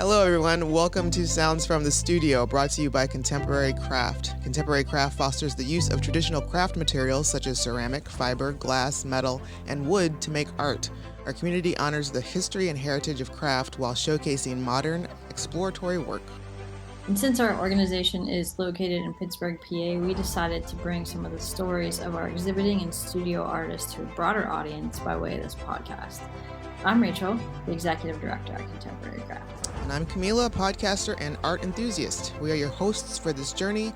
Hello, everyone. Welcome to Sounds from the Studio, brought to you by Contemporary Craft. Contemporary Craft fosters the use of traditional craft materials such as ceramic, fiber, glass, metal, and wood to make art. Our community honors the history and heritage of craft while showcasing modern, exploratory work. And since our organization is located in Pittsburgh, PA, we decided to bring some of the stories of our exhibiting and studio artists to a broader audience by way of this podcast. I'm Rachel, the Executive Director at Contemporary Craft. And I'm Kahmeela, a podcaster and art enthusiast. We are your hosts for this journey,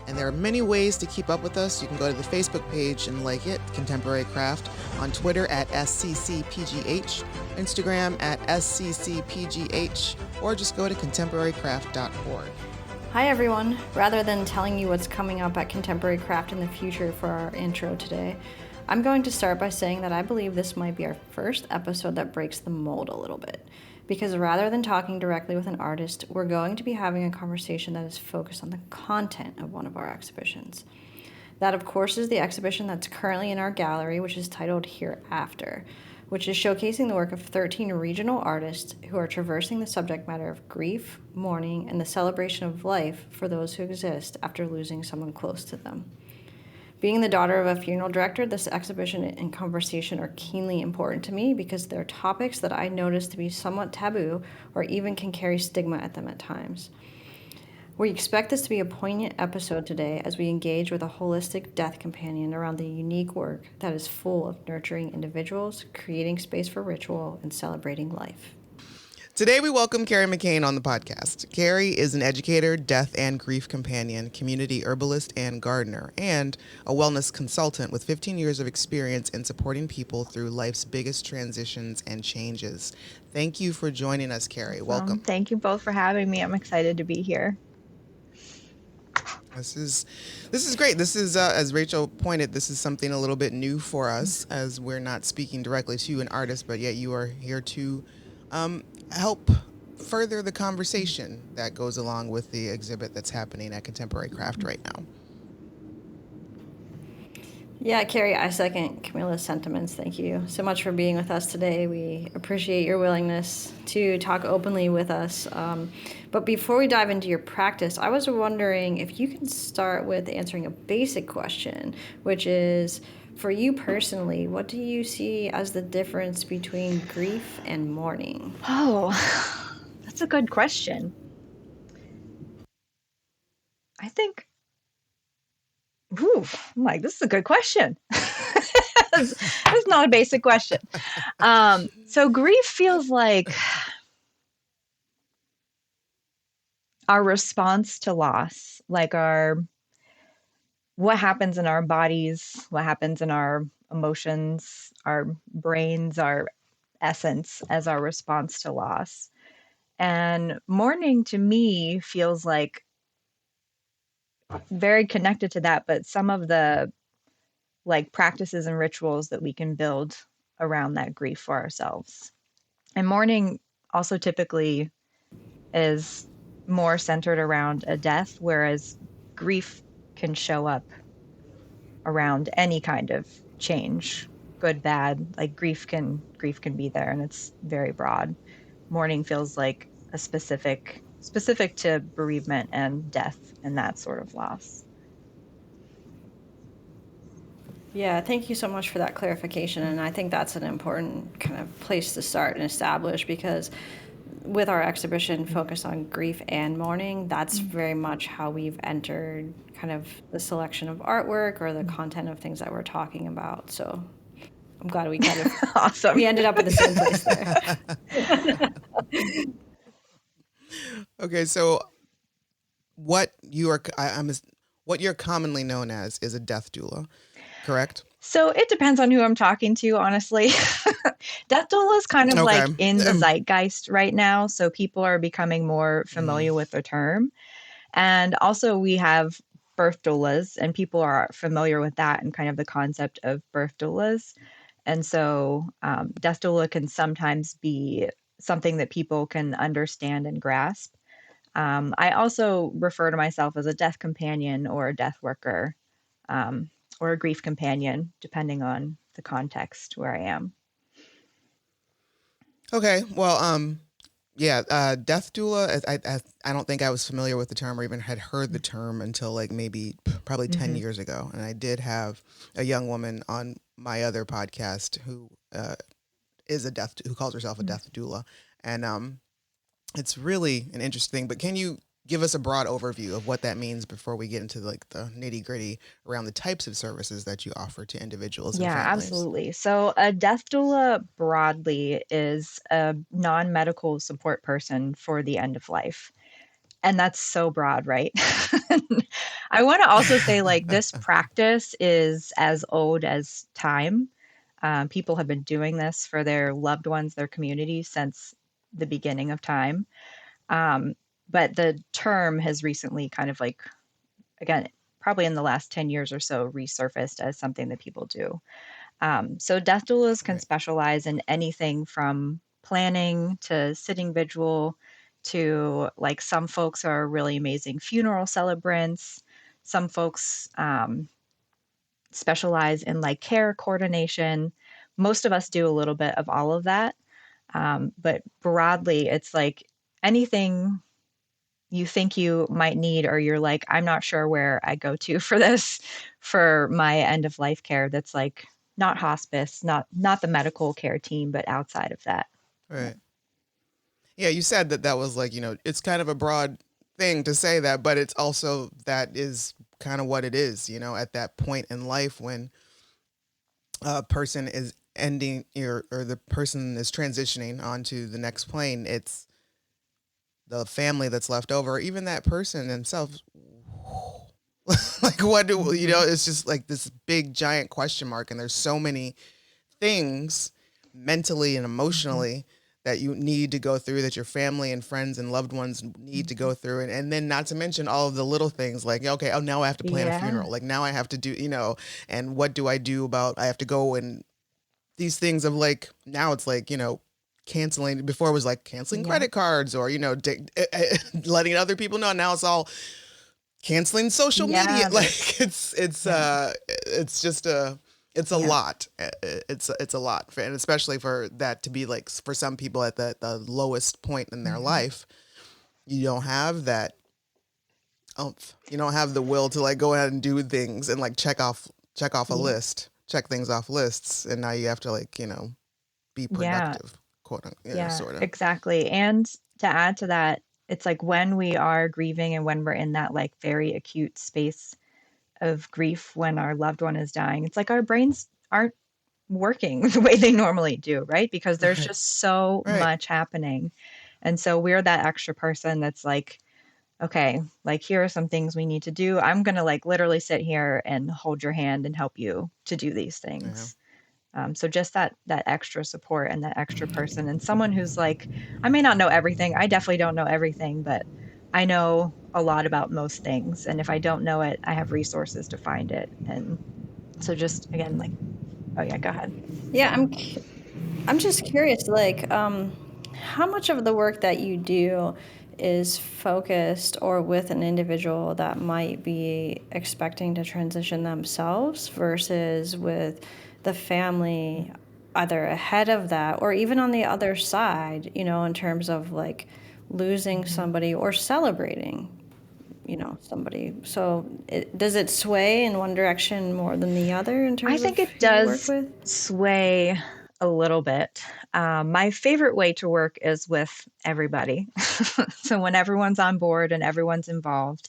and there are many ways to keep up with us. You can go to the Facebook page and like it, Contemporary Craft, on Twitter at SCCPGH, Instagram at SCCPGH, or just go to contemporarycraft.org. Hi everyone. Rather than telling you what's coming up at Contemporary Craft in the future for our intro today, I'm going to start by saying that I believe this might be our first episode that breaks the mold a little bit. Because rather than talking directly with an artist, we're going to be having a conversation that is focused on the content of one of our exhibitions. That, of course, is the exhibition that's currently in our gallery, which is titled Hereafter, which is showcasing the work of 13 regional artists who are traversing the subject matter of grief, mourning, and the celebration of life for those who exist after losing someone close to them. Being the daughter of a funeral director, this exhibition and conversation are keenly important to me because they're topics that I notice to be somewhat taboo or even can carry stigma at them at times. We expect this to be a poignant episode today as we engage with a holistic death companion around the unique work that is full of nurturing individuals, creating space for ritual, and celebrating life. Today, we welcome Carrie McCann on the podcast. Carrie is an educator, death and grief companion, community herbalist and gardener, and a wellness consultant with 15 years of experience in supporting people through life's biggest transitions and changes. Thank you for joining us, Carrie. Welcome. Thank you both for having me. I'm excited to be here. This is great. This is, as Rachel pointed, this is something a little bit new for us, as we're not speaking directly to an artist, but yet you are here to help further the conversation that goes along with the exhibit that's happening at Contemporary Craft right now. Yeah, Carrie, I second Kahmeela's sentiments. Thank you so much for being with us today. We appreciate your willingness to talk openly with us. But before we dive into your practice, I was wondering if you can start with answering a basic question, which is, for you personally, what do you see as the difference between grief and mourning? Oh, that's a good question. I think, I'm like, this is a good question. That's not a basic question. So grief feels like our response to loss, like what happens in our bodies, what happens in our emotions, our brains, our essence as our response to loss. And mourning to me feels like very connected to that, but some of the like practices and rituals that we can build around that grief for ourselves. And mourning also typically is more centered around a death, whereas grief can show up around any kind of change, good, bad. Like grief can be there, and it's very broad. Mourning feels like a specific to bereavement and death and that sort of loss. Yeah, thank you so much for that clarification. And I think that's an important kind of place to start and establish, because with our exhibition focused on grief and mourning, that's very much how we've entered kind of the selection of artwork or the content of things that we're talking about. So I'm glad we kind of awesome. We ended up in the same place there. Okay, so what you're commonly known as is a death doula, correct? So it depends on who I'm talking to, honestly. Death doula is kind of like in the zeitgeist right now, so people are becoming more familiar with the term. And also we have birth doulas, and people are familiar with that and kind of the concept of birth doulas. And so death doula can sometimes be something that people can understand and grasp. I also refer to myself as a death companion or a death worker, or a grief companion, depending on the context where I am. Okay, well, Death doula. I don't think I was familiar with the term or even had heard the term until like maybe probably 10 years ago. And I did have a young woman on my other podcast who who calls herself a death doula, and it's really an interesting thing. But can you give us a broad overview of what that means before we get into like the nitty gritty around the types of services that you offer to individuals and Yeah, families? absolutely. So a death doula broadly is a non-medical support person for the end of life. And that's so broad, right? I want to also say, like, this practice is as old as time. People have been doing this for their loved ones, their community, since the beginning of time. But the term has recently kind of like, again, probably in the last 10 years or so, resurfaced as something that people do. So death doulas can specialize in anything from planning to sitting vigil to, like, some folks are really amazing funeral celebrants. Some folks specialize in like care coordination. Most of us do a little bit of all of that. But broadly, it's like anything you think you might need, or you're like, I'm not sure where I go to for this, for my end of life care. That's like not hospice, not the medical care team, but outside of that. Right. Yeah, you said that was like, it's kind of a broad thing to say that, but it's also that is kind of what it is, at that point in life when a person is ending or the person is transitioning onto the next plane. It's the family that's left over, or even that person themselves. Like, what do it's just like this big giant question mark, and there's so many things mentally and emotionally that you need to go through, that your family and friends and loved ones need to go through. And then not to mention all of the little things like, okay, now I have to plan a funeral. Like now I have to do, and what do I do about, I have to go, and these things of like, now it's like, canceling. Before it was like canceling credit cards or, letting other people know. Now it's all canceling social media. Like it's just it's a lot. It's a lot, and especially for that to be like, for some people at the lowest point in their life, you don't have that oomph. You don't have the will to like go ahead and do things and like check off a list, check things off lists, and now you have to like be productive, quote unquote, sort of. Exactly. And to add to that, it's like when we are grieving and when we're in that like very acute space of grief when our loved one is dying, it's like our brains aren't working the way they normally do, right? Because there's just so much happening. And so we're that extra person that's like, okay, like here are some things we need to do. I'm going to like literally sit here and hold your hand and help you to do these things. So just that extra support and that extra person, and someone who's like, I may not know everything. I definitely don't know everything, but I know a lot about most things. And if I don't know it, I have resources to find it. And so just again, like, oh yeah, go ahead. Yeah, I'm just curious, like, how much of the work that you do is focused or with an individual that might be expecting to transition themselves versus with the family either ahead of that or even on the other side, in terms of like losing somebody or celebrating, somebody. So does it sway in one direction more than the other in terms of I think it does sway a little bit. My favorite way to work is with everybody. So when everyone's on board and everyone's involved,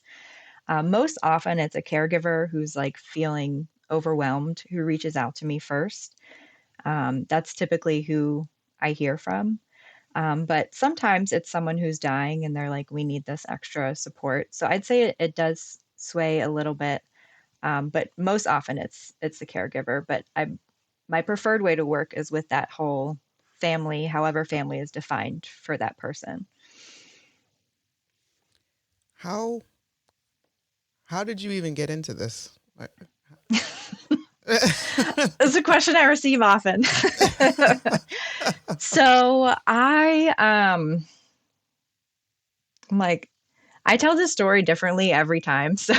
most often it's a caregiver who's like feeling overwhelmed who reaches out to me first. That's typically who I hear from. But sometimes it's someone who's dying and they're like, we need this extra support. So I'd say it does sway a little bit. But most often it's the caregiver. But my preferred way to work is with that whole family, however family is defined for that person. How did you even get into this? It's a question I receive often. So I'm like, I tell this story differently every time. So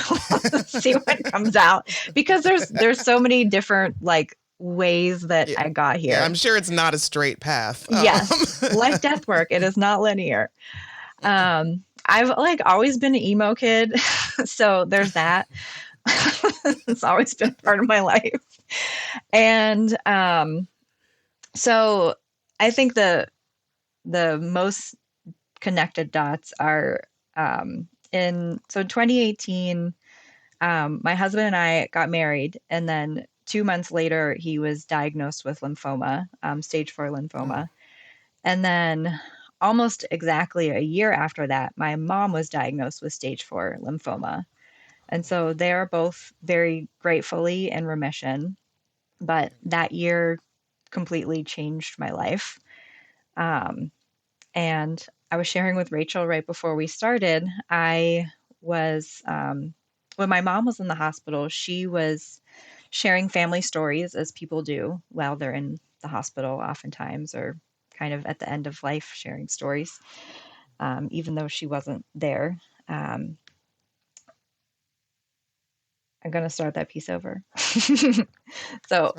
let's see what comes out, because there's so many different like ways that I got here. Yeah, I'm sure it's not a straight path. Yes, life death work. It is not linear. I've like always been an emo kid, so there's that. It's always been a part of my life. And so I think the most connected dots are in 2018, my husband and I got married, and then 2 months later he was diagnosed with lymphoma, stage 4 lymphoma. And then almost exactly a year after that, my mom was diagnosed with stage 4 lymphoma. And so they are both very gratefully in remission. But that year completely changed my life. And I was sharing with Rachel right before we started, I was, when my mom was in the hospital, she was sharing family stories, as people do while they're in the hospital oftentimes, or kind of at the end of life sharing stories, even though she wasn't there. I'm going to start that piece over. So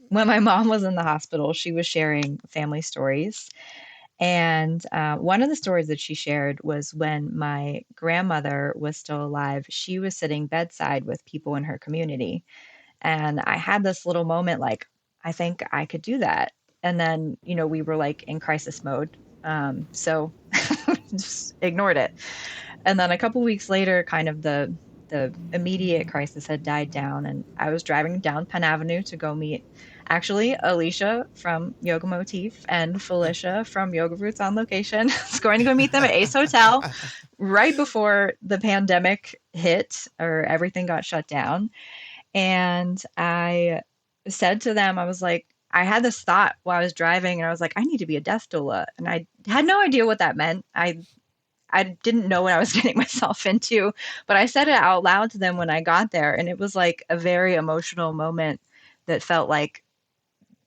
when my mom was in the hospital, she was sharing family stories. And one of the stories that she shared was when my grandmother was still alive, she was sitting bedside with people in her community. And I had this little moment like, I think I could do that. And then, we were like in crisis mode. So just ignored it. And then a couple weeks later, kind of the immediate crisis had died down, and I was driving down Penn Avenue to go meet actually Alicia from Yoga Motif and Felicia from Yoga Roots on Location. I was going to go meet them at Ace Hotel right before the pandemic hit or everything got shut down. And I said to them, I was like, I had this thought while I was driving, and I was like, I need to be a death doula. And I had no idea what that meant. I didn't know what I was getting myself into, but I said it out loud to them when I got there. And it was like a very emotional moment that felt like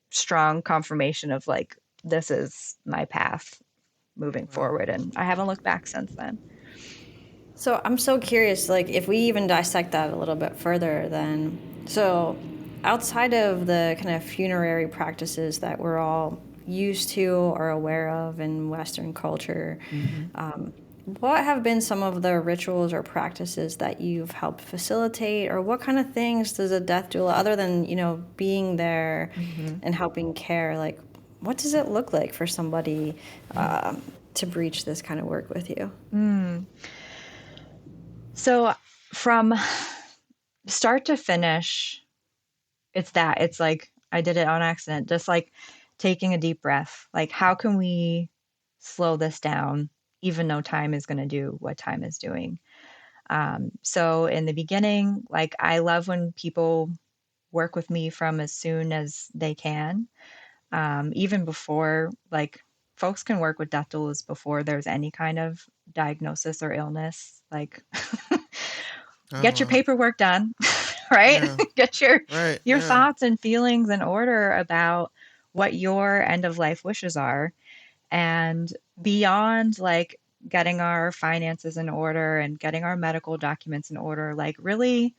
strong confirmation of like, this is my path moving forward. And I haven't looked back since then. So I'm so curious, like if we even dissect that a little bit further, then, so outside of the kind of funerary practices that we're all used to or aware of in Western culture, what have been some of the rituals or practices that you've helped facilitate, or what kind of things does a death doula, other than, being there and helping care, like what does it look like for somebody to breach this kind of work with you? So from start to finish, it's like, I did it on accident, just like taking a deep breath. Like, how can we slow this down, even though time is going to do what time is doing? So in the beginning, like, I love when people work with me from as soon as they can, even before, like, folks can work with death doulas before there's any kind of diagnosis or illness. Like, get your paperwork done, right? Yeah. Get your thoughts and feelings in order about what your end of life wishes are. And beyond like getting our finances in order and getting our medical documents in order, like really,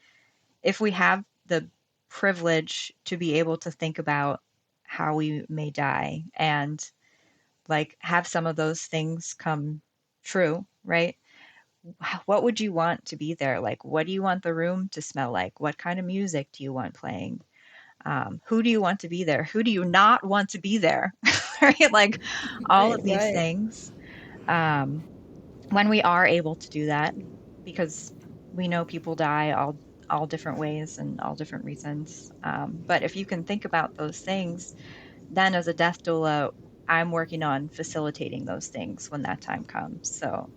if we have the privilege to be able to think about how we may die and like have some of those things come true, right? What would you want to be there? Like, what do you want the room to smell like? What kind of music do you want playing? Who do you want to be there? Who do you not want to be there? Right? Like all of these things. When we are able to do that, because we know people die all different ways and all different reasons. But if you can think about those things, then as a death doula, I'm working on facilitating those things when that time comes. So,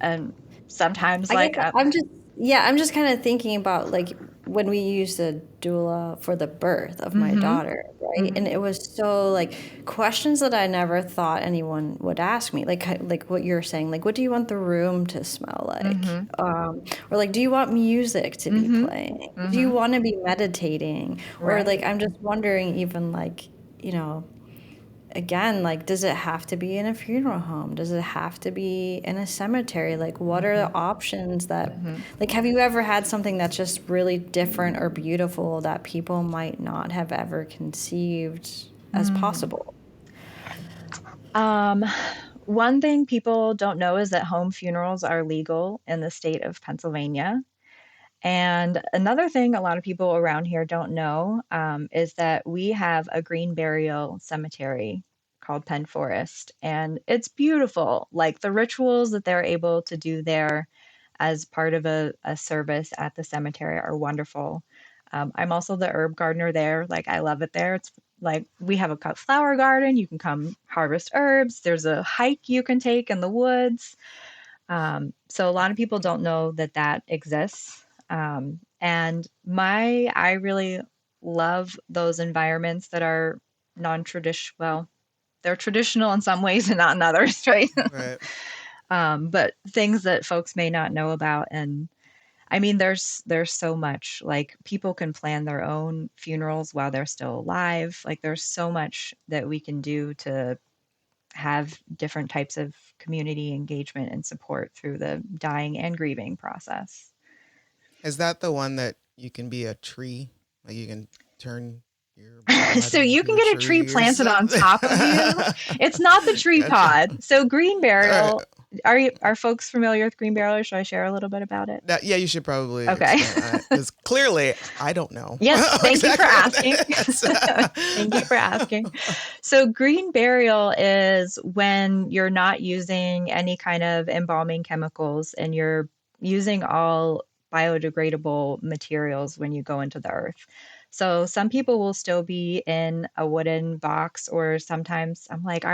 and sometimes I'm just kind of thinking about like when we used a doula for the birth of my daughter, right? And it was so like questions that I never thought anyone would ask me, like what you're saying, like what do you want the room to smell like, or like do you want music to be playing? Do you want to be meditating, or like I'm just wondering even like again, like, does it have to be in a funeral home? Does it have to be in a cemetery? Like, what are the options that, like, have you ever had something that's just really different or beautiful that people might not have ever conceived as possible? One thing people don't know is that home funerals are legal in the state of Pennsylvania. And another thing a lot of people around here don't know is that we have a green burial cemetery called Penn Forest, and it's beautiful. Like the rituals that they're able to do there as part of a service at the cemetery are wonderful. I'm also the herb gardener there. Like I love it there. It's like we have a cut flower garden. You can come harvest herbs. There's a hike you can take in the woods. So a lot of people don't know that that exists. And I really love those environments that are non-traditional. Well, they're traditional in some ways and not in others, right? Right. But things that folks may not know about. And I mean, there's so much, like people can plan their own funerals while they're still alive. Like there's so much that we can do to have different types of community engagement and support through the dying and grieving process. Is that the one that you can be a tree? Like you can turn your so you can get a tree planted on top of you. It's not the tree pod. So green burial. Are folks familiar with green burial? Or should I share a little bit about it? Yeah, you should probably. Okay. Because clearly I don't know. Yes, thank you for asking. Thank you for asking. So green burial is when you're not using any kind of embalming chemicals and you're using all biodegradable materials when you go into the earth. So some people will still be in a wooden box, or sometimes I'm like,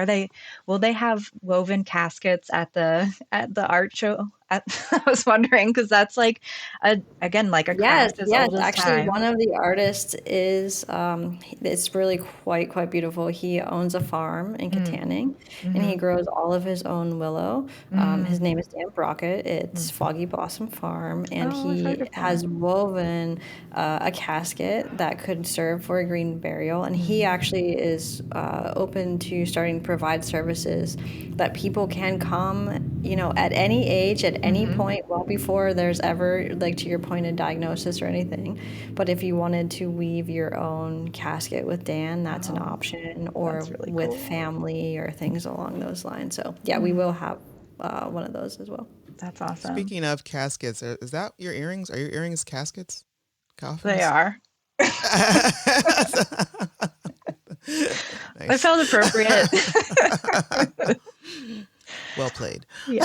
will they have woven caskets at the art show? I was wondering, because that's like a craft as old as actually time. One of the artists is it's really quite beautiful. He owns a farm in Katanning, and he grows all of his own willow. His name is Dan Brockett. It's Foggy Blossom Farm, and he has woven a casket that could serve for a green burial, and he actually is open to starting to provide services that people can come, at any age, at any point, well before there's ever, like, to your point, a diagnosis or anything. But if you wanted to weave your own casket with Dan, that's an option, or really with family or things along those lines. So yeah, we will have one of those as well. That's awesome. Speaking of caskets, is that your earrings? Are your earrings caskets? Coffins? They are. Nice. I felt appropriate. Well played. Yeah.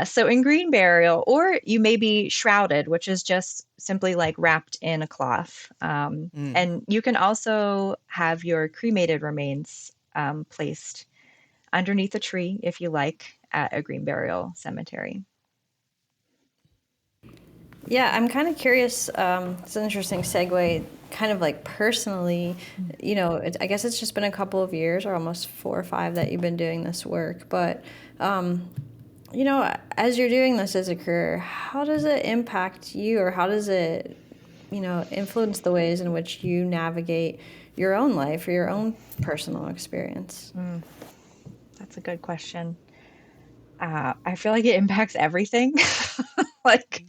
So in green burial, or you may be shrouded, which is just simply like wrapped in a cloth. And you can also have your cremated remains placed underneath a tree, if you like, at a green burial cemetery. Yeah, I'm kind of curious. It's an interesting segue, kind of like personally, I guess it's just been a couple of years, or almost 4 or 5, that you've been doing this work. But, as you're doing this as a career, how does it impact you, or how does it, influence the ways in which you navigate your own life or your own personal experience? That's a good question. I feel like it impacts everything. Like,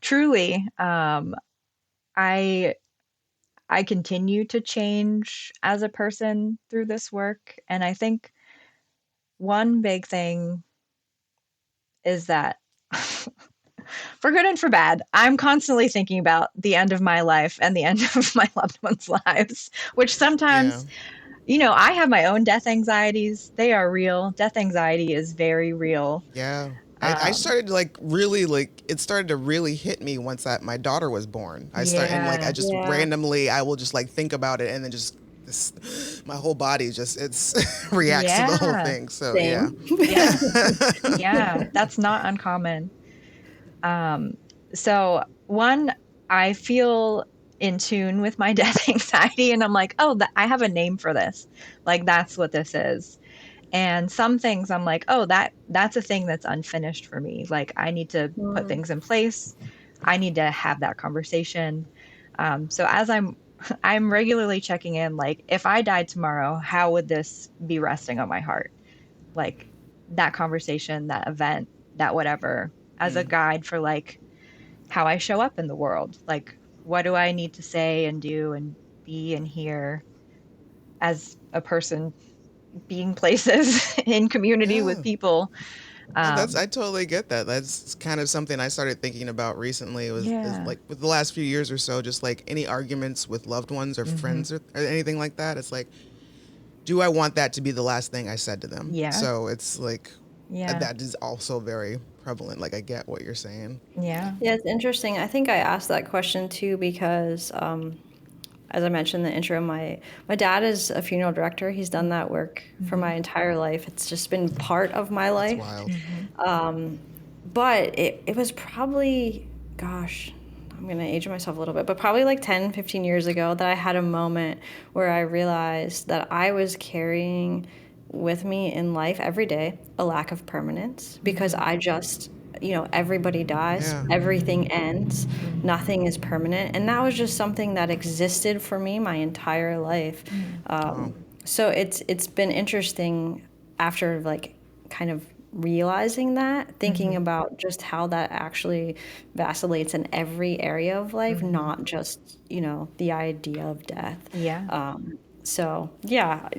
truly, I continue to change as a person through this work. And I think one big thing is that for good and for bad, I'm constantly thinking about the end of my life and the end of my loved ones' lives, which sometimes, I have my own death anxieties. They are real. Death anxiety is very real. Yeah. I started it started to really hit me once my daughter was born. I just randomly, I will just think about it, and then just my whole body just reacts to the whole thing. So yeah, that's not uncommon. So one, I feel in tune with my death anxiety, and I'm like, oh, I have a name for this. Like, that's what this is. And some things I'm like, oh, that's a thing that's unfinished for me. Like, I need to put things in place. I need to have that conversation. So as I'm I'm regularly checking in, like, if I died tomorrow, how would this be resting on my heart? Like that conversation, that event, that whatever, as a guide for like how I show up in the world. Like, what do I need to say and do and be and hear as a person being places in community with Yeah. people? I totally get that. That's kind of something I started thinking about recently. Is Yeah. like with the last few years or so, just like any arguments with loved ones or friends or anything like that. It's like, do I want that to be the last thing I said to them? Yeah. So it's like, Yeah. that is also very prevalent. Like, I get what you're saying. Yeah. Yeah, it's interesting. I think I asked that question too because, as I mentioned in the intro, my dad is a funeral director. He's done that work for my entire life. It's just been part of my life. That's wild. But it was probably, gosh, I'm going to age myself a little bit, but probably like 10, 15 years ago that I had a moment where I realized that I was carrying with me in life every day a lack of permanence because I just, everybody dies, Yeah. everything ends, nothing is permanent. And that was just something that existed for me my entire life. So it's been interesting after like kind of realizing that, thinking about just how that actually vacillates in every area of life, not just, the idea of death. Yeah. So yeah,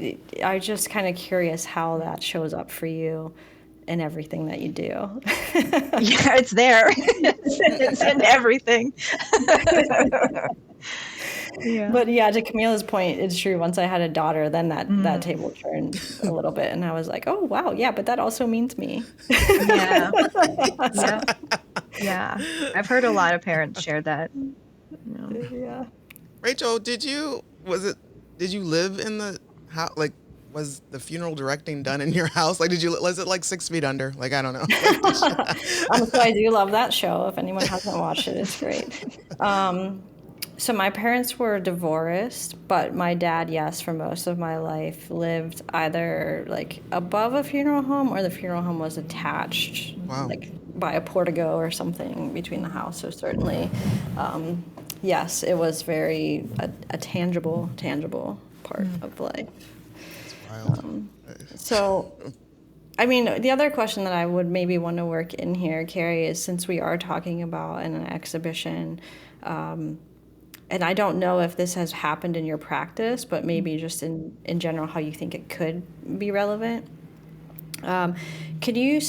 I just kind of curious how that shows up for you in everything that you do. Yeah, it's there. It's in everything. Yeah. But yeah, to Camila's point, it's true. Once I had a daughter, then that table turned a little bit, and I was like, oh wow, yeah, but that also means me. Yeah. Yeah. Yeah. I've heard a lot of parents share that. Yeah. Rachel, did you live in the house? Like, was the funeral directing done in your house? Like, was it like 6 Feet Under? Like, I don't know. So I do love that show. If anyone hasn't watched it, it's great. So my parents were divorced, but my dad, yes, for most of my life lived either like above a funeral home or the funeral home was attached, like by a portico or something between the house. So certainly, yes, it was very a tangible part of life. Wild. So, I mean, the other question that I would maybe want to work in here, Carrie, is since we are talking about an exhibition, and I don't know if this has happened in your practice, but maybe just in general, how you think it could be relevant. Could you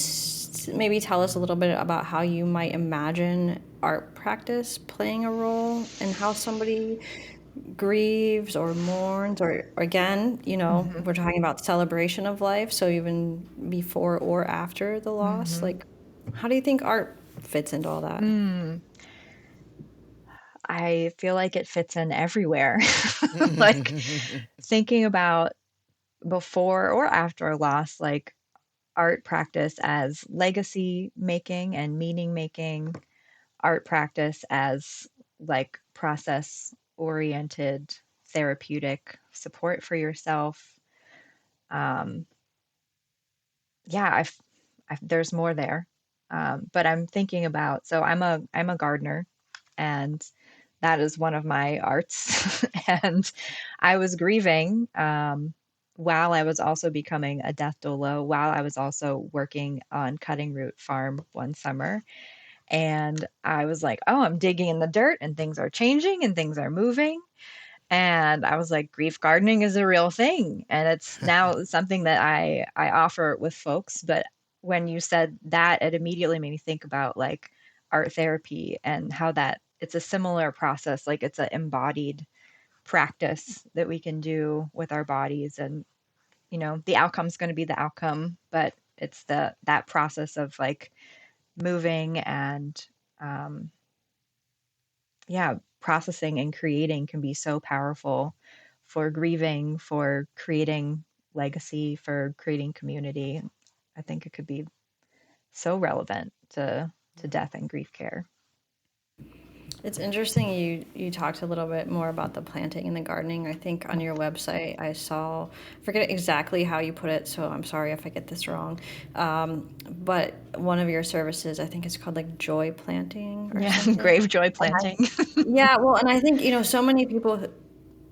maybe tell us a little bit about how you might imagine art practice playing a role in how somebody grieves or mourns, or again, we're talking about celebration of life, so even before or after the loss, like how do you think art fits into all that? I feel like it fits in everywhere. Like thinking about before or after a loss, like art practice as legacy making and meaning making, art practice as like process oriented therapeutic support for yourself. Yeah, there's more there. But I'm thinking about, so I'm a gardener, and that is one of my arts. And I was grieving while I was also becoming a death doula, while I was also working on Cutting Root Farm one summer. And I was like, oh, I'm digging in the dirt and things are changing and things are moving. And I was like, grief gardening is a real thing. And it's now something that I offer with folks. But when you said that, it immediately made me think about like art therapy and how that it's a similar process. Like it's an embodied practice that we can do with our bodies. And, the outcome's going to be the outcome, but it's that process of like moving and, processing and creating can be so powerful for grieving, for creating legacy, for creating community. I think it could be so relevant to death and grief care. It's interesting you talked a little bit more about the planting and the gardening. I think on your website I saw, forget exactly how you put it, so I'm sorry if I get this wrong, but one of your services, I think it's called like joy planting or something. Grave joy planting. Yeah, well, and I think, so many people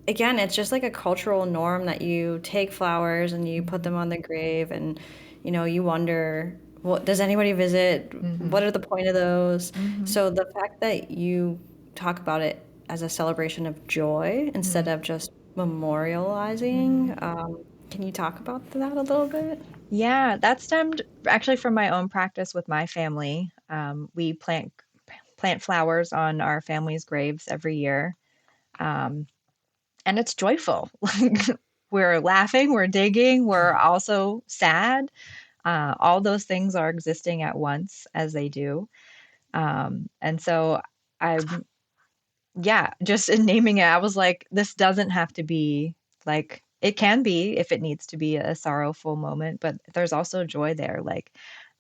again, it's just like a cultural norm that you take flowers and you put them on the grave, and you wonder, well, does anybody visit? What are the point of those? So the fact that you talk about it as a celebration of joy instead of just memorializing, can you talk about that a little bit? Yeah, that stemmed actually from my own practice with my family. We plant flowers on our family's graves every year. And it's joyful. We're laughing, we're digging, we're also sad. All those things are existing at once as they do. And so I, yeah, just in naming it, I was like, this doesn't have to be like, it can be if it needs to be a sorrowful moment, but there's also joy there. Like,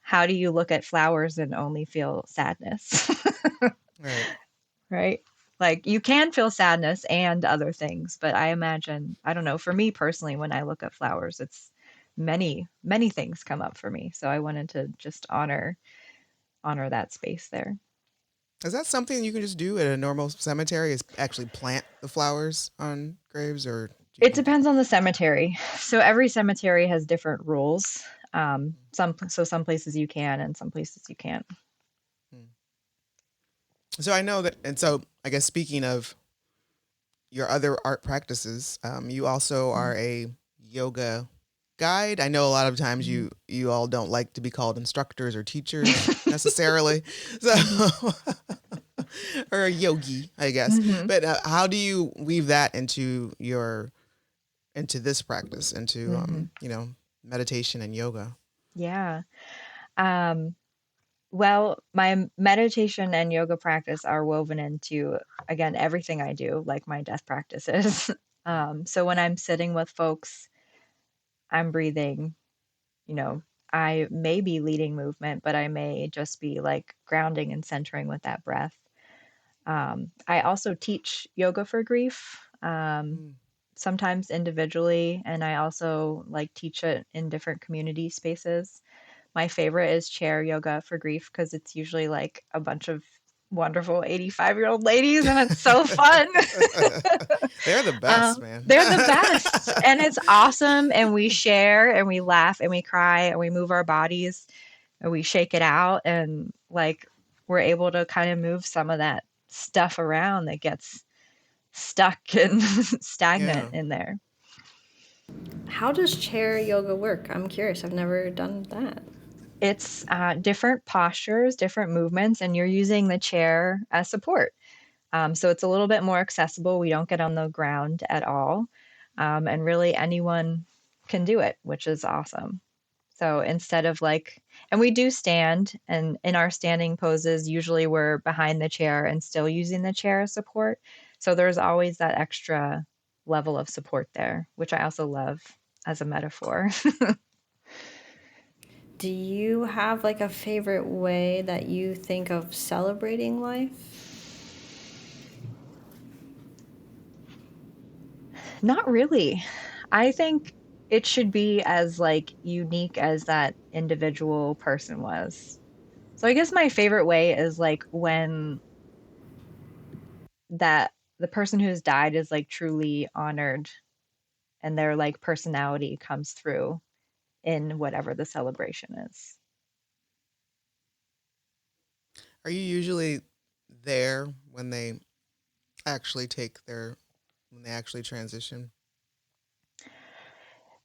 how do you look at flowers and only feel sadness? Right. Right? Like, you can feel sadness and other things, but I imagine, I don't know, for me personally, when I look at flowers, it's many, many things come up for me. So I wanted to just honor that space there. Is that something you can just do at a normal cemetery? Is actually plant the flowers on graves, or It depends on the cemetery. So every cemetery has different rules. Some places you can, and some places you can't. So I know that, and so I guess speaking of your other art practices, you also are a yoga guide. I know a lot of times you all don't like to be called instructors or teachers necessarily, so or a yogi, I guess. But how do you weave that into this practice, into meditation and yoga? Yeah. Well, my meditation and yoga practice are woven into, again, everything I do, like my death practices. So when I'm sitting with folks, I'm breathing, I may be leading movement, but I may just be like grounding and centering with that breath. I also teach yoga for grief, sometimes individually, and I also like teach it in different community spaces. My favorite is chair yoga for grief because it's usually like a bunch of wonderful 85-year-old ladies, and it's so fun. They're the best, man. They're the best. And it's awesome. And we share and we laugh and we cry and we move our bodies and we shake it out. And like we're able to kind of move some of that stuff around that gets stuck and stagnant in there. How does chair yoga work? I'm curious. I've never done that. It's different postures, different movements, and you're using the chair as support. So it's a little bit more accessible. We don't get on the ground at all. And really anyone can do it, which is awesome. So instead of and we do stand, and in our standing poses, usually we're behind the chair and still using the chair as support. So there's always that extra level of support there, which I also love as a metaphor. Do you have like a favorite way that you think of celebrating life? Not really. I think it should be as unique as that individual person was. So I guess my favorite way is when that the person who's died is truly honored and their personality comes through in whatever the celebration is. Are you usually there when they actually when they actually transition?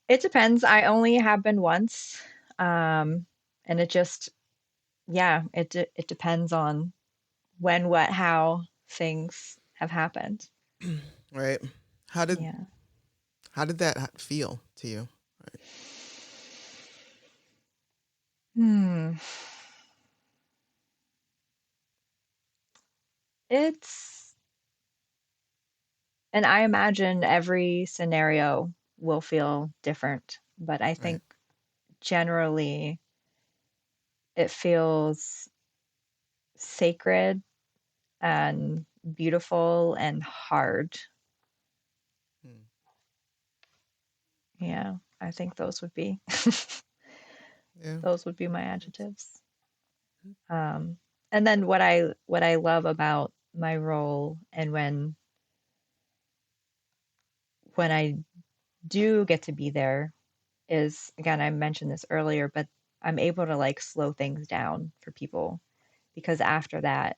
It depends. I only have been once. And it just, yeah, it depends on when, what, how things have happened. Right. How did that feel to you? Right. And I imagine every scenario will feel different, but I think generally it feels sacred and beautiful and hard. Yeah, I think those would be those would be my adjectives. And then what I love about my role, and when when I do get to be there is, again, I mentioned this earlier, but I'm able to like slow things down for people, because after that,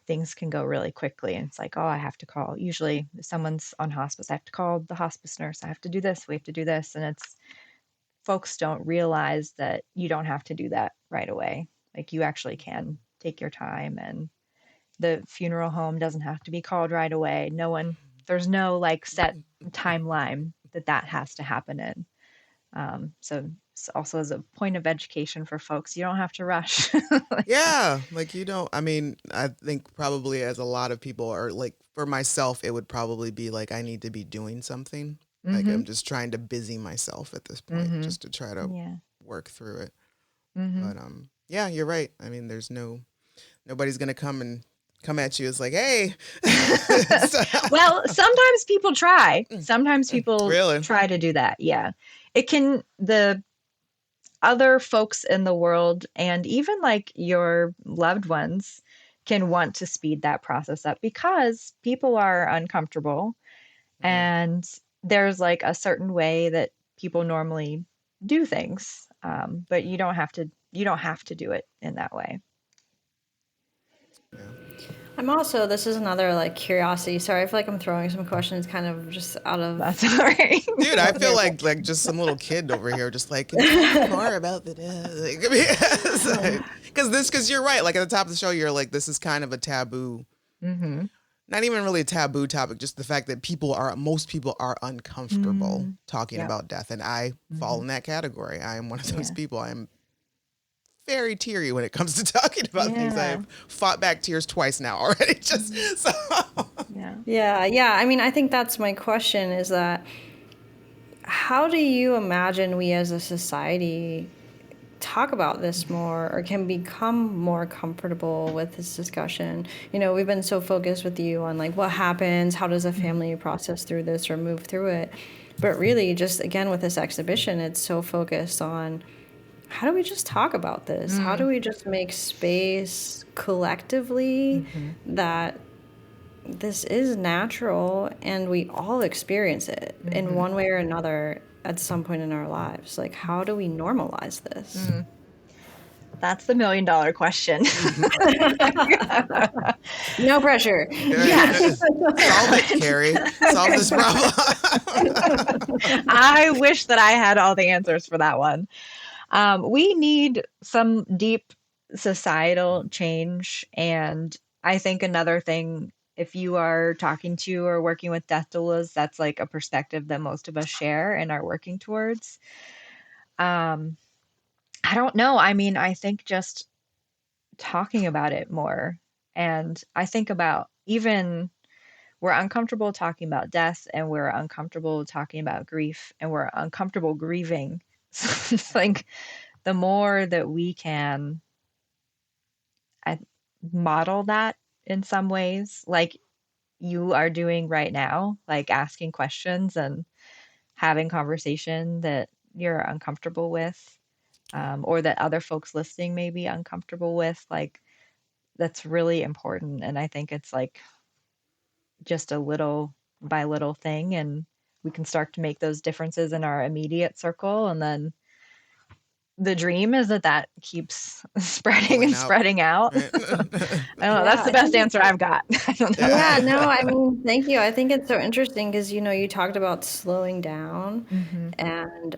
things can go really quickly. And it's like, oh, I have to call. Usually if someone's on hospice, I have to call the hospice nurse. I have to do this. We have to do this. And it's, folks don't realize that you don't have to do that right away. Like you actually can take your time, and the funeral home doesn't have to be called right away. There's no like set timeline that has to happen in. So it's also as a point of education for folks, you don't have to rush. Yeah, like you don't. I mean, I think probably as a lot of people are like, for myself, it would probably be like I need to be doing something. Like I'm just trying to busy myself at this point, just to try to work through it. But yeah, you're right. I mean, there's nobody's gonna come at you as like, hey. Well, sometimes people try. Sometimes people Really? try to do that. Yeah. The other folks in the world and even like your loved ones can want to speed that process up because people are uncomfortable, and there's like a certain way that people normally do things. But you don't have to do it in that way. Yeah. This is another like curiosity. Sorry, I feel like I'm throwing some questions kind of just out of. That's all right. Dude, I feel like just some little kid over here, just like, can you tell me more about the death? Because you're right. Like at the top of the show, you're like, this is kind of a taboo. Not even really a taboo topic, just the fact that most people are uncomfortable talking about death. And I fall in that category. I am one of those people. I am very teary when it comes to talking about things. I've fought back tears twice now already. Yeah. I mean, I think that's my question, is that how do you imagine we as a society talk about this more, or can become more comfortable with this discussion? You know, we've been so focused with you on like what happens, how does a family process through this or move through it, but really just again with this exhibition, it's so focused on how do we just talk about this? How do we just make space collectively that this is natural and we all experience it in one way or another at some point in our lives? Like, how do we normalize this? That's the $1 million question. No pressure. Yes. Solve it, Carrie. Solve this problem. I wish that I had all the answers for that one. We need some deep societal change. And I think another thing, if you are talking to or working with death doulas, that's like a perspective that most of us share and are working towards. I don't know. I mean, I think just talking about it more. And I think about even we're uncomfortable talking about death, and we're uncomfortable talking about grief, and we're uncomfortable grieving. So it's like the more that we can model that in some ways, like you are doing right now, like asking questions and having conversation that you're uncomfortable with, or that other folks listening may be uncomfortable with, like that's really important. And I think it's like just a little by little thing, and we can start to make those differences in our immediate circle, and then the dream is that keeps spreading and spreading out. I don't know. That's the best answer I've got. Yeah, no, I mean, thank you. I think it's so interesting because, you know, you talked about slowing down, and,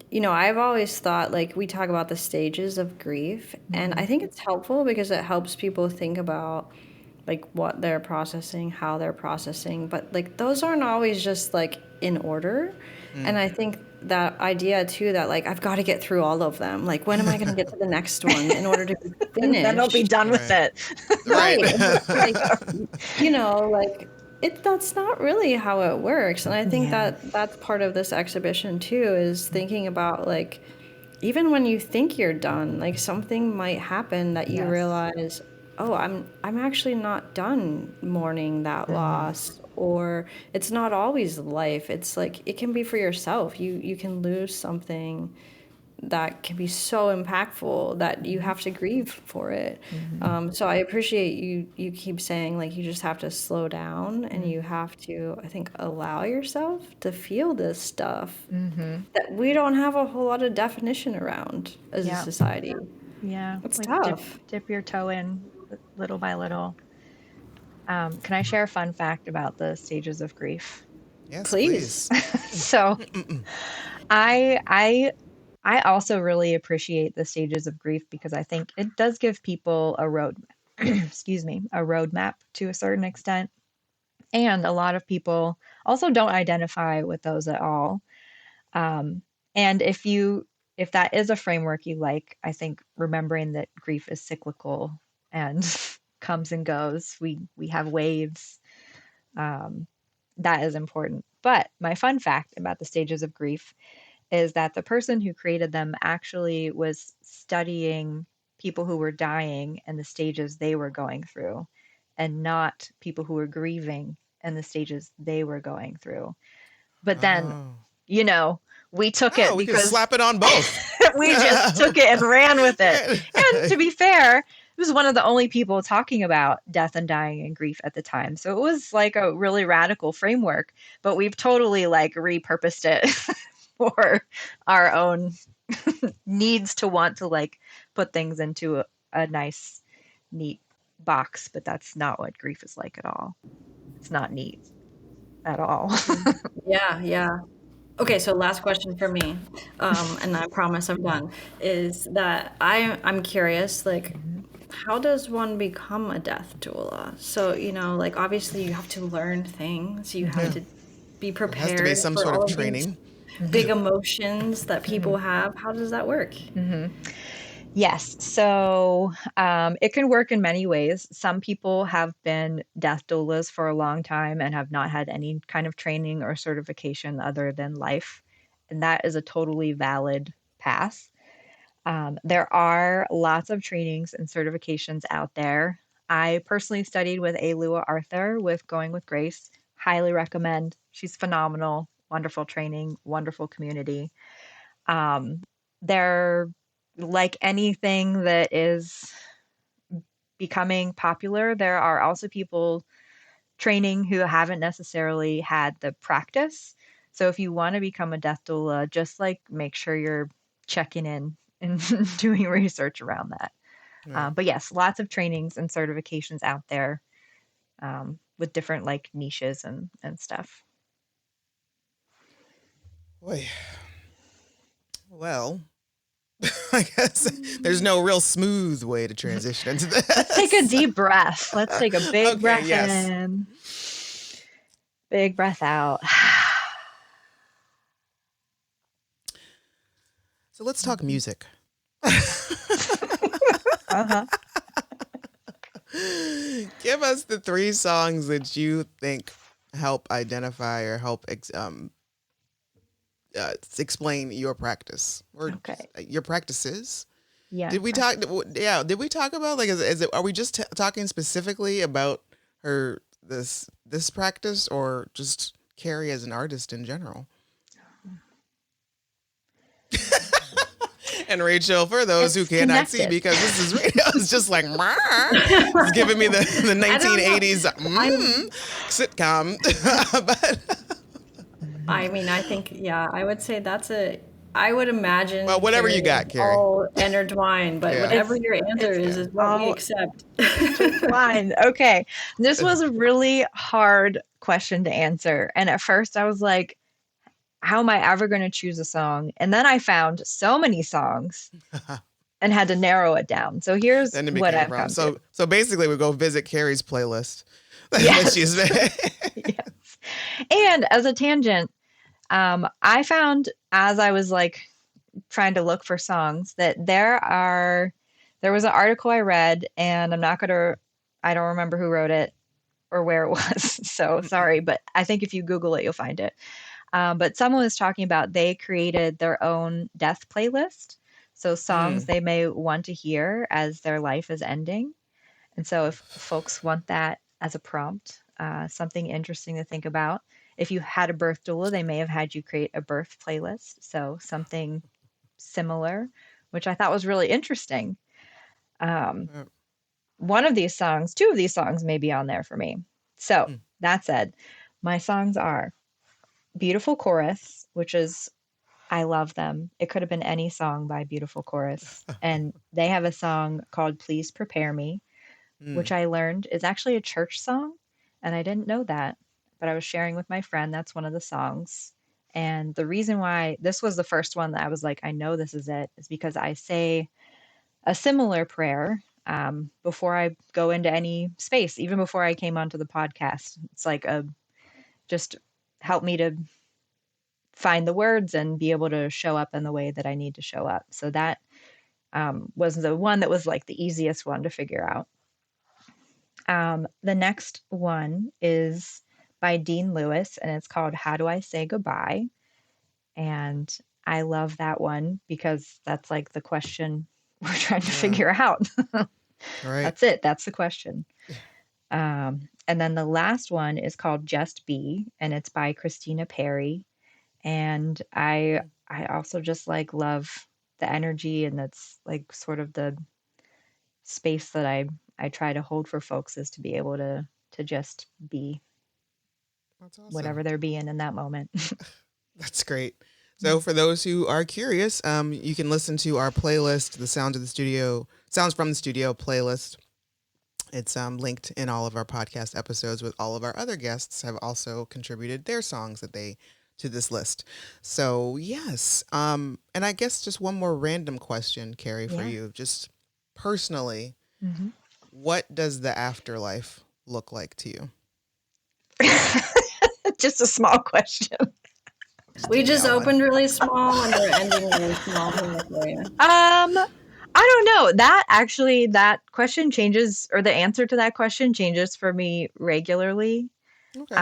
you know, I've always thought, like, we talk about the stages of grief, and I think it's helpful because it helps people think about, like, what they're processing, how they're processing, but, like, those aren't always just, like, in order. And I think that idea too, that like I've got to get through all of them, like when am I going to get to the next one in order to be finished? Then I'll be done with it. Right. Like, you know, like that's not really how it works. And I think that that's part of this exhibition too, is thinking about like even when you think you're done, like something might happen that you realize, oh, I'm actually not done mourning that loss. Or it's not always life. It's like it can be for yourself. You can lose something that can be so impactful that you have to grieve for it. So I appreciate you keep saying like you just have to slow down and you have to, I think, allow yourself to feel this stuff that we don't have a whole lot of definition around as a society. Yeah, It's like tough. dip your toe in little by little. Can I share a fun fact about the stages of grief? Yes, Please. please. So I also really appreciate the stages of grief because I think it does give people a excuse me, a roadmap to a certain extent. And a lot of people also don't identify with those at all. And if that is a framework you like, I think remembering that grief is cyclical and comes and goes, we have waves. That is important. But my fun fact about the stages of grief is that the person who created them actually was studying people who were dying and the stages they were going through, and not people who were grieving and the stages they were going through. But then, we took it we could because slap it on both. we just took it and ran with it. And to be fair, it was one of the only people talking about death and dying and grief at the time. So it was like a really radical framework, but we've totally like repurposed it for our own needs to want to like put things into a nice, neat box. But that's not what grief is like at all. It's not neat at all. Yeah. Okay, so last question for me, and I promise I'm done, is that I'm curious, like, how does one become a death doula? So, like, obviously you have to learn things, you have to be There has to be prepared some for sort all of of these training. big emotions that people have. How does that work? Yes. So it can work in many ways. Some people have been death doulas for a long time and have not had any kind of training or certification other than life. And that is a totally valid path. There are lots of trainings and certifications out there. I personally studied with Alua Arthur with Going with Grace. Highly recommend. She's phenomenal. Wonderful training, wonderful community. They're like anything that is becoming popular, there are also people training who haven't necessarily had the practice. So if you want to become a death doula, just like make sure you're checking in and doing research around that. Right. But yes, lots of trainings and certifications out there with different like niches and stuff. Boy. Well, I guess there's no real smooth way to transition into this. Let's take a deep breath. Let's take a big breath in. Big breath out. So let's talk music. Give us the 3 songs that you think help identify or help explain your practice or your practices. Yeah. Did we talk? Yeah. Did we talk about like? Is it? Are we just talking specifically about this practice, or just Carrie as an artist in general? And Rachel, for those who cannot see, because this is radio, it's just like it's giving me the 1980s sitcom. But I mean, I think, I would say I would imagine. Well, whatever you got, Carrie. All intertwined, but whatever your answer is what we accept. Fine. Okay. This was a really hard question to answer. And at first I was like, how am I ever going to choose a song? And then I found so many songs and had to narrow it down. So here's what I've come to. So basically we go visit Carrie's playlist. Yes. Yes. And as a tangent, I found as I was like trying to look for songs that there was an article I read, and I don't remember who wrote it or where it was. So sorry, but I think if you Google it, you'll find it. But someone was talking about they created their own death playlist. So songs they may want to hear as their life is ending. And so if folks want that as a prompt, something interesting to think about. If you had a birth doula, they may have had you create a birth playlist. So something similar, which I thought was really interesting. One of these songs, two of these songs may be on there for me. So that said, my songs are Beautiful Chorus, which is, I love them. It could have been any song by Beautiful Chorus. And they have a song called Please Prepare Me, which I learned is actually a church song. And I didn't know that, but I was sharing with my friend. That's one of the songs. And the reason why this was the first one that I was like, I know this is it, is because I say a similar prayer before I go into any space, even before I came onto the podcast. It's like just help me to find the words and be able to show up in the way that I need to show up. So that was the one that was like the easiest one to figure out. The next one is by Dean Lewis, and it's called How Do I Say Goodbye? And I love that one because that's like the question we're trying to figure out. Right. That's it. That's the question. And then the last one is called Just Be, and it's by Christina Perry. And I also just like love the energy, and that's like sort of the space that I try to hold for folks, is to be able to just be. That's awesome. Whatever they're being in that moment. That's great. So for those who are curious, you can listen to our playlist, the Sounds from the Studio playlist. It's linked in all of our podcast episodes, with all of our other guests have also contributed their songs to this list. So yes. And I guess just one more random question, Carrie, for you, just personally, what does the afterlife look like to you? Just a small question. We just opened really small and we're ending really small for you. I don't know. That question changes, or the answer to that question changes for me regularly. Okay.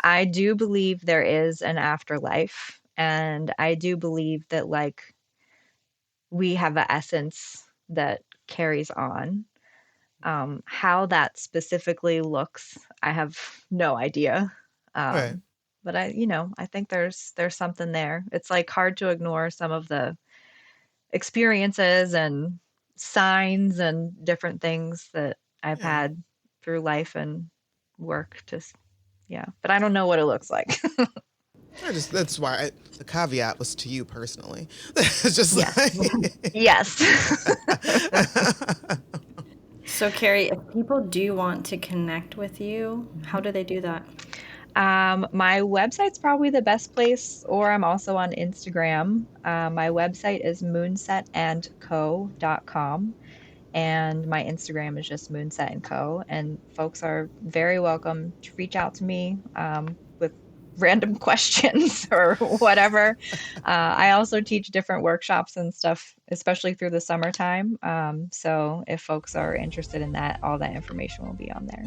I do believe there is an afterlife, and I do believe that like we have an essence that carries on. How that specifically looks, I have no idea. Right. But I think there's something there. It's like hard to ignore some of the experiences and signs and different things that I've had through life and work. But I don't know what it looks like. That's why the caveat was to you personally. It's just yes. So Carrie, if people do want to connect with you, how do they do that? My website's probably the best place, or I'm also on Instagram. My website is moonsetandco.com, and my Instagram is just moonsetandco, and folks are very welcome to reach out to me with random questions or whatever. I also teach different workshops and stuff, especially through the summertime. So if folks are interested in that, all that information will be on there.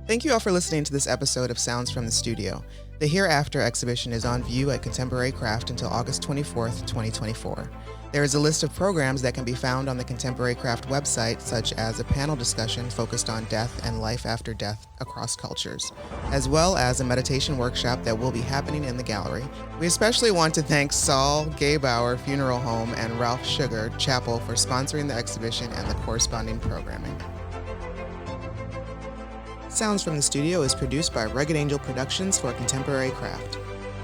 Thank you all for listening to this episode of Sounds from the Studio. The Hereafter exhibition is on view at Contemporary Craft until August 24th, 2024. There is a list of programs that can be found on the Contemporary Craft website, such as a panel discussion focused on death and life after death across cultures, as well as a meditation workshop that will be happening in the gallery. We especially want to thank Saul Gaybauer Funeral Home and Ralph Sugar Chapel for sponsoring the exhibition and the corresponding programming. Sounds from the Studio is produced by Rugged Angel Productions for Contemporary Craft.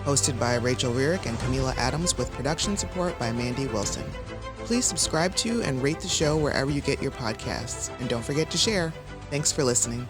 Hosted by Rachel and Kahmeela Adams, with production support by Mandy Wilson. Please subscribe to and rate the show wherever you get your podcasts. And don't forget to share. Thanks for listening.